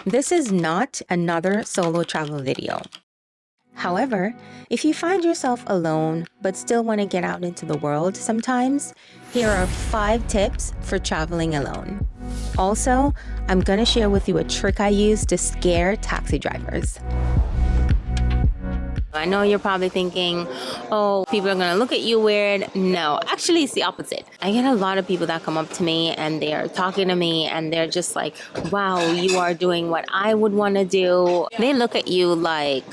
This is not another solo travel video. However, if you find yourself alone but still want to get out into the world sometimes, here are 5 tips for traveling alone. Also, I'm going to share with you a trick I use to scare taxi drivers. I know you're probably thinking, oh, people are gonna look at you weird. No, actually it's the opposite. I get a lot of people that come up to me and they're talking to me and they're just like, wow, you are doing what I would want to do. They look at you like,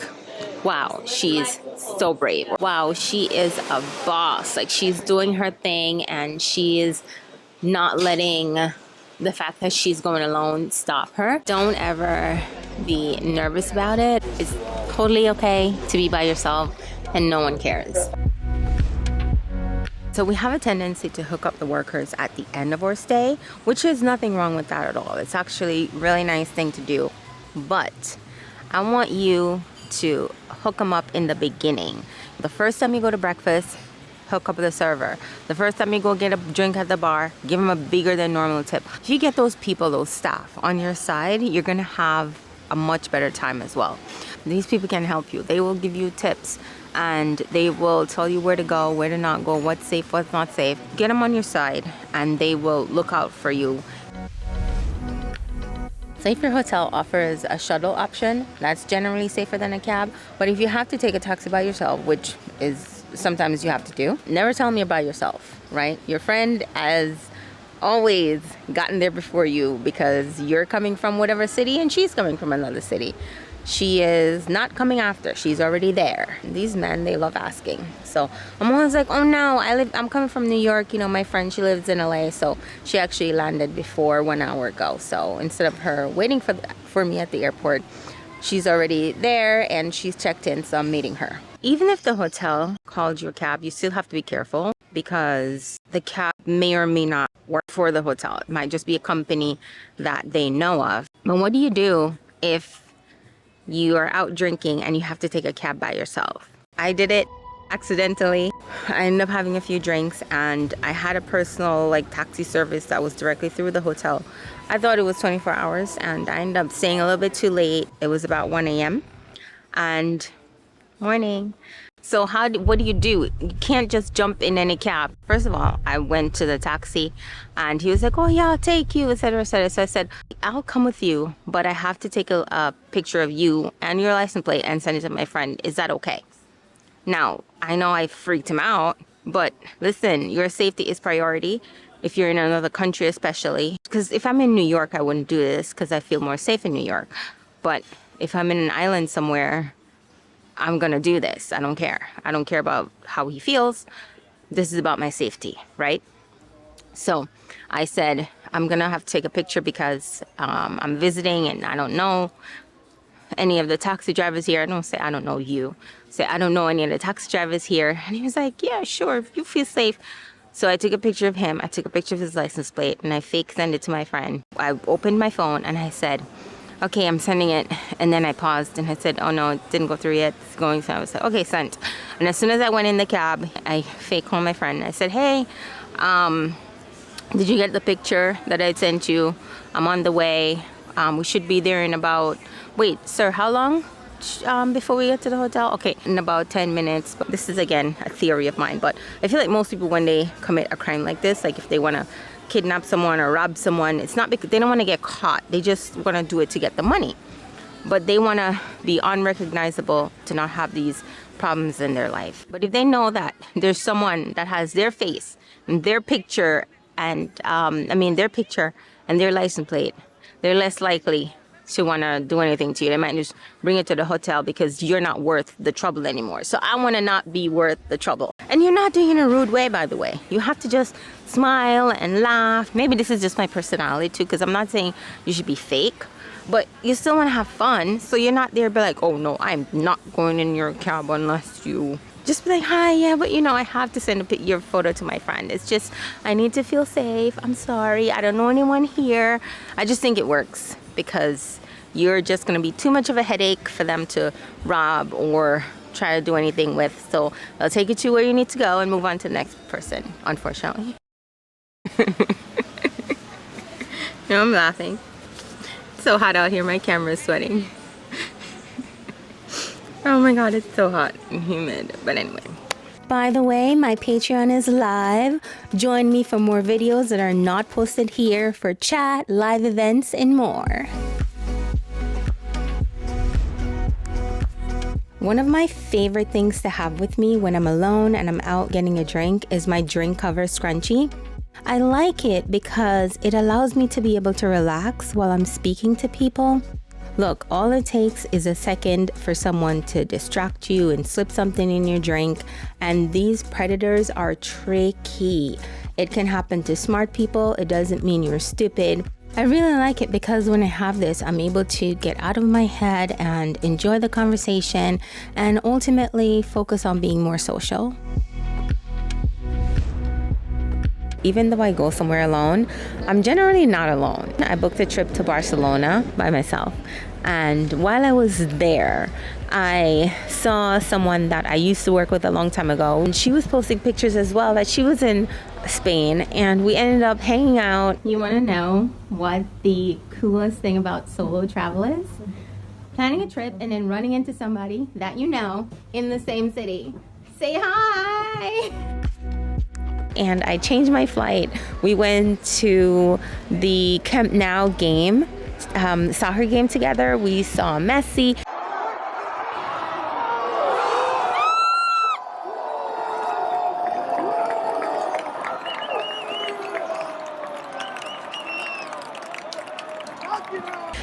wow, she's so brave. Wow, she is a boss. Like, she's doing her thing and she is not letting the fact that she's going alone stop her. Don't ever be nervous about it. It's totally okay to be by yourself and no one cares. So we have a tendency to hook up the workers at the end of our stay, which is nothing wrong with that at all. It's actually a really nice thing to do. But I want you to hook them up in the beginning. The first time you go to breakfast, hook up the server. The first time you go get a drink at the bar, give them a bigger than normal tip. If you get those people, those staff on your side, you're gonna have a much better time as well. These people can help you. They will give you tips and they will tell you where to go, where to not go, what's safe, what's not safe. Get them on your side and they will look out for you. Say if your hotel offers a shuttle option, that's generally safer than a cab. But if you have to take a taxi by yourself, which is sometimes you have to do, never tell them you're by yourself, right? Your friend has always gotten there before you because you're coming from whatever city and she's coming from another city. She is not coming after, she's already there. These men, they love asking. So I'm always like, oh no, I'm coming from New York. You know, my friend, she lives in LA, so she actually landed before 1 hour ago. So instead of her waiting for me at the airport, she's already there and she's checked in, so I'm meeting her. Even if the hotel called you a cab, you still have to be careful because the cab may or may not work for the hotel. It might just be a company that they know of. But what do you do if you are out drinking and you have to take a cab by yourself? I did it accidentally. I ended up having a few drinks and I had a personal taxi service that was directly through the hotel. I thought it was 24 hours and I ended up staying a little bit too late. It was about 1 a.m. and morning. So what do? You can't just jump in any cab. First of all, I went to the taxi and he was like, oh yeah, I'll take you, etc., etc. So I said, I'll come with you, but I have to take a picture of you and your license plate and send it to my friend. Is that okay? Now, I know I freaked him out, but listen, your safety is priority if you're in another country, especially. Because if I'm in New York, I wouldn't do this because I feel more safe in New York. But if I'm in an island somewhere, I'm gonna do this. I don't care. I don't care about how he feels. This is about my safety, right? So I said, I'm gonna have to take a picture because I'm visiting and I don't know any of the taxi drivers here. I don't say I don't know you. Say I don't know any of the taxi drivers here. And he was like, yeah, sure, if you feel safe. So I took a picture of him. I took a picture of his license plate and I fake sent it to my friend. I opened my phone and I said, okay, I'm sending it. And then I paused and I said, oh no, it didn't go through yet. It's going. So I was like, okay, sent. And as soon as I went in the cab, I fake called my friend. I said, hey, did you get the picture that I sent you? I'm on the way. We should be there in about, wait, sir, how long before we get to the hotel? Okay, in about 10 minutes. But this is, again, a theory of mine. But I feel like most people, when they commit a crime like this, like if they want to kidnap someone or rob someone, it's not because they don't want to get caught. They just want to do it to get the money. But they want to be unrecognizable to not have these problems in their life. But if they know that there's someone that has their face and their picture and their picture and their license plate, they're less likely to want to do anything to you. They might just bring it to the hotel because you're not worth the trouble anymore. So I want to not be worth the trouble. And you're not doing it in a rude way, by the way. You have to just smile and laugh. Maybe this is just my personality too, because I'm not saying you should be fake, but you still want to have fun. So you're not there be like, oh no, I'm not going in your cab unless you... Just be like, hi, yeah, but I have to send your photo to my friend. It's just, I need to feel safe. I'm sorry, I don't know anyone here. I just think it works because you're just gonna be too much of a headache for them to rob or try to do anything with. So they'll take you to where you need to go and move on to the next person, unfortunately. No, I'm laughing. So hot out here, my camera is sweating. Oh my god, it's so hot and humid. But anyway. By the way, my Patreon is live. Join me for more videos that are not posted here for chat, live events, and more. One of my favorite things to have with me when I'm alone and I'm out getting a drink is my drink cover scrunchie. I like it because it allows me to be able to relax while I'm speaking to people. Look, all it takes is a second for someone to distract you and slip something in your drink, and these predators are tricky. It can happen to smart people. It doesn't mean you're stupid. I really like it because when I have this, I'm able to get out of my head and enjoy the conversation and ultimately focus on being more social. Even though I go somewhere alone, I'm generally not alone. I booked a trip to Barcelona by myself. And while I was there, I saw someone that I used to work with a long time ago. And she was posting pictures as well that she was in Spain. And we ended up hanging out. You want to know what the coolest thing about solo travel is? Planning a trip and then running into somebody that you know in the same city. Say hi! And I changed my flight. We went to the Camp Nou game, soccer game together. We saw Messi.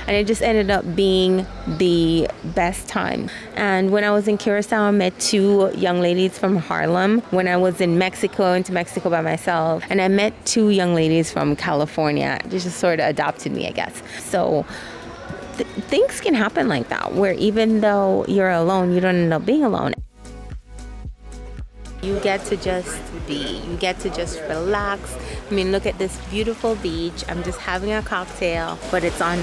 And it just ended up being the best time. And when I was in Curacao, I met two young ladies from Harlem. When I was in Mexico, into Mexico by myself, and I met two young ladies from California. They just sort of adopted me, I guess. So things can happen like that, where even though you're alone, you don't end up being alone. You get to just be. You get to just relax. I mean, look at this beautiful beach. I'm just having a cocktail, but it's on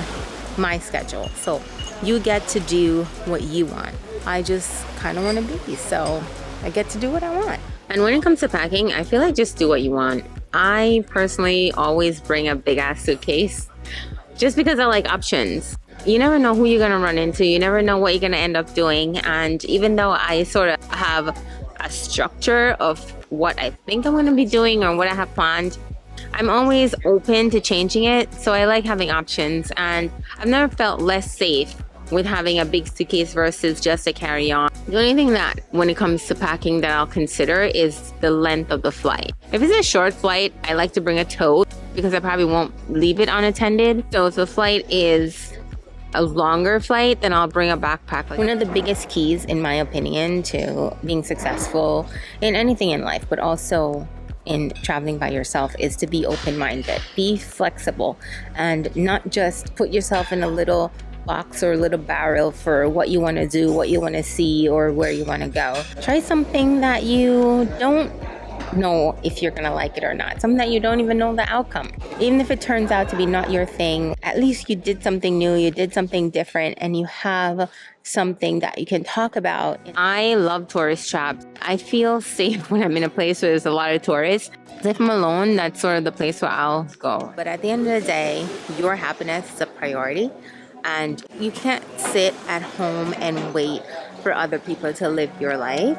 my schedule. So you get to do what you want. I just kind of want to be. So I get to do what I want. And when it comes to packing, I feel like just do what you want. I personally always bring a big ass suitcase just because I like options. You never know who you're going to run into. You never know what you're going to end up doing. And even though I sort of have a structure of what I think I'm going to be doing or what I have planned, I'm always open to changing it. So I like having options, and I've never felt less safe with having a big suitcase versus just a carry-on. The only thing that when it comes to packing that I'll consider is the length of the flight. If it's a short flight, I like to bring a tote because I probably won't leave it unattended. So if the flight is a longer flight, then I'll bring a backpack. One of the biggest keys, in my opinion, to being successful in anything in life, but also in traveling by yourself, is to be open-minded, be flexible, and not just put yourself in a little box or a little barrel for what you want to do, what you want to see, or where you want to go. Try something that you don't know if you're gonna like it or not, something that you don't even know the outcome. Even if it turns out to be not your thing, at least you did something new, you did something different, and you have something that you can talk about. I love tourist traps. I feel safe when I'm in a place where there's a lot of tourists. If I'm alone, that's sort of the place where I'll go. But at the end of the day, your happiness is a priority, and you can't sit at home and wait for other people to live your life.